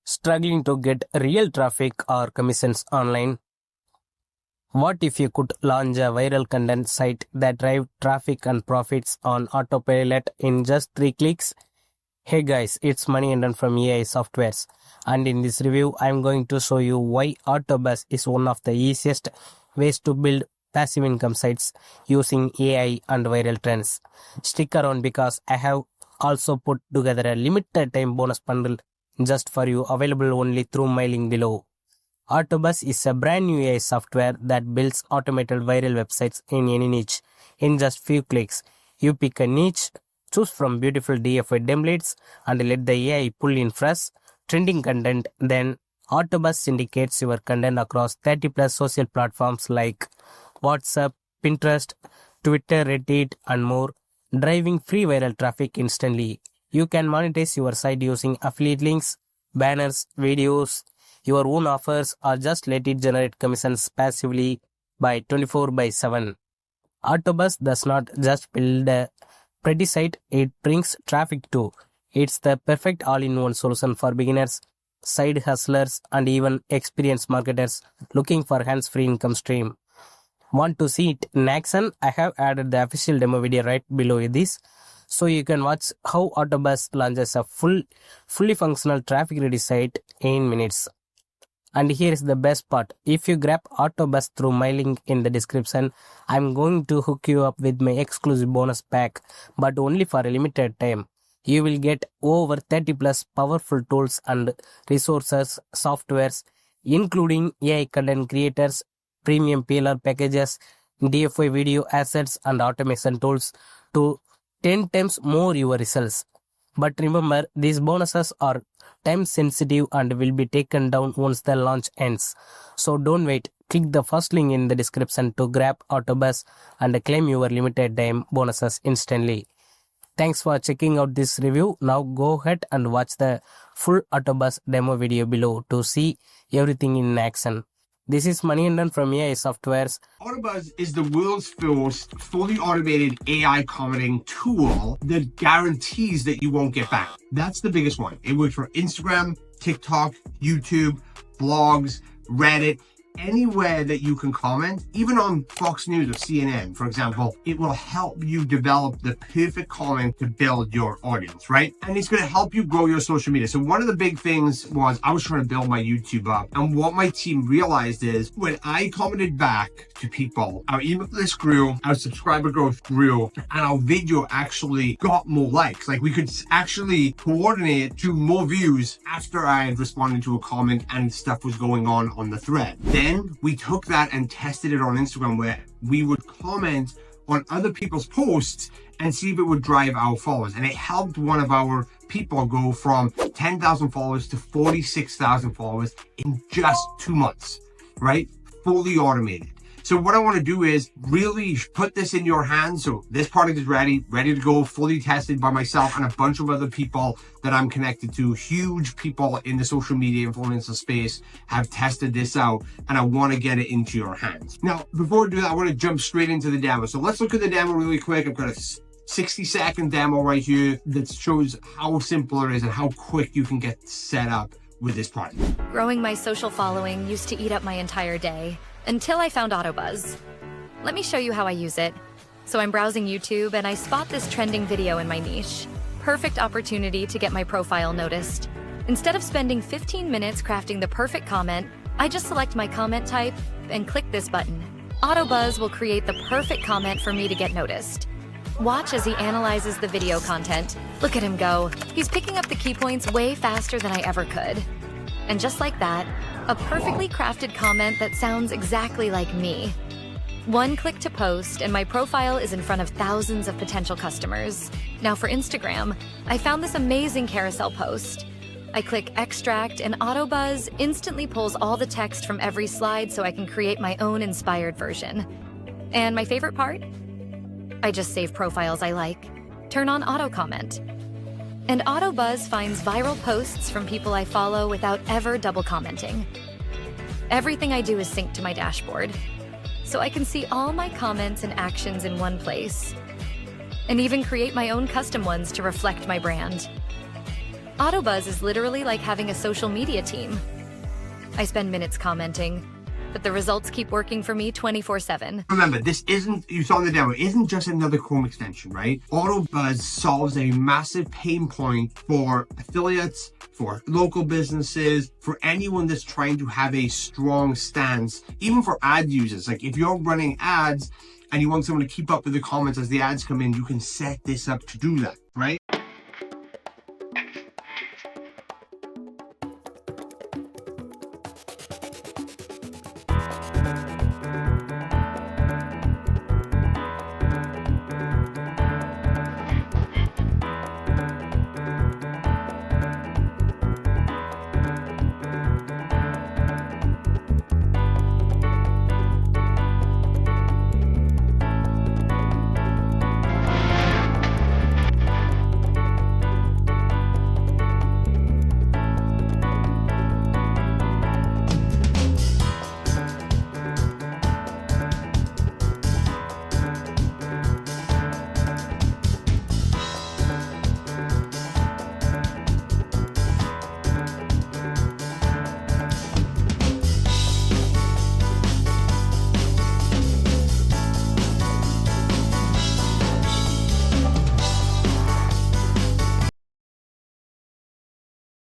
Struggling to get real traffic or commissions online? What if you could launch a viral content site that drive traffic and profits on autopilot in just 3 clicks? Hey guys, it's Maniandan from AI Softwares, and in this review I'm going to show you why AutoBuzz is one of the easiest ways to build passive income sites using AI and viral trends. Stick around because I have also put together a limited time bonus bundle just for you, available only through my link below. AutoBuzz is a brand new AI software that builds automated viral websites in any niche in just few clicks. You pick a niche, choose from beautiful DFI templates, and let the AI pull in fresh, trending content. Then AutoBuzz syndicates your content across 30 plus social platforms like WhatsApp, Pinterest, Twitter, Reddit, and more, driving free viral traffic instantly. You can monetize your site using affiliate links, banners, videos, your own offers, or just let it generate commissions passively by 24/7. AutoBuzz does not just build a pretty site, it brings traffic too. It's the perfect all-in-one solution for beginners, side hustlers, and even experienced marketers looking for hands-free income stream. Want to see it in action? I have added the official demo video right below this, so you can watch how AutoBuzz launches a fully functional traffic-ready site in minutes. And here is the best part. If you grab AutoBuzz through my link in the description, I'm going to hook you up with my exclusive bonus pack, but only for a limited time. You will get over 30 plus powerful tools and resources, softwares, including AI content creators, premium PLR packages, DFI video assets, and automation tools to 10 times more your results. But remember, these bonuses are time sensitive and will be taken down once the launch ends. So don't wait. Click the first link in the description to grab AutoBuzz and claim your limited time bonuses instantly. Thanks for checking out this review. Now go ahead and watch the full AutoBuzz demo video below to see everything in action. This is Maniandan from AI Softwares. AutoBuzz is the world's first fully automated AI commenting tool that guarantees that you won't get banned. That's the biggest one. It works for Instagram, TikTok, YouTube, blogs, Reddit, anywhere that you can comment, even on Fox News or CNN, for example. It will help you develop the perfect comment to build your audience, right? And it's going to help you grow your social media. So one of the big things was I was trying to build my YouTube up, and what my team realized is when I commented back to people, our email list grew, our subscriber growth grew, and our video actually got more likes. Like we could actually coordinate to more views after I had responded to a comment and stuff was going on the thread. Then we took that and tested it on Instagram, where we would comment on other people's posts and see if it would drive our followers. And it helped one of our people go from 10,000 followers to 46,000 followers in just 2 months, right? Fully automated. So what I want to do is really put this in your hands. So this product is ready to go, fully tested by myself and a bunch of other people that I'm connected to. Huge people in the social media influencer space have tested this out, and I want to get it into your hands. Now, before we do that, I want to jump straight into the demo. So let's look at the demo really quick. I've got a 60-second demo right here that shows how simple it is and how quick you can get set up with this product. Growing my social following used to eat up my entire day. Until I found AutoBuzz. Let me show you how I use it. So I'm browsing YouTube and I spot this trending video in my niche. Perfect opportunity to get my profile noticed. Instead of spending 15 minutes crafting the perfect comment, I just select my comment type and click this button. AutoBuzz will create the perfect comment for me to get noticed. Watch as he analyzes the video content. Look at him go. He's picking up the key points way faster than I ever could. And just like that, a perfectly crafted comment that sounds exactly like me. One click to post, and my profile is in front of thousands of potential customers. Now for Instagram, I found this amazing carousel post. I click extract, and AutoBuzz instantly pulls all the text from every slide so I can create my own inspired version. And my favorite part? I just save profiles I like. Turn on auto comment. And AutoBuzz finds viral posts from people I follow without ever double commenting. Everything I do is synced to my dashboard, so I can see all my comments and actions in one place, and even create my own custom ones to reflect my brand. AutoBuzz is literally like having a social media team. I spend minutes commenting, but the results keep working for me 24/7. Remember, this isn't, you saw in the demo, it isn't just another Chrome extension, right? AutoBuzz solves a massive pain point for affiliates, for local businesses, for anyone that's trying to have a strong stance, even for ad users. Like if you're running ads and you want someone to keep up with the comments as the ads come in, you can set this up to do that, right?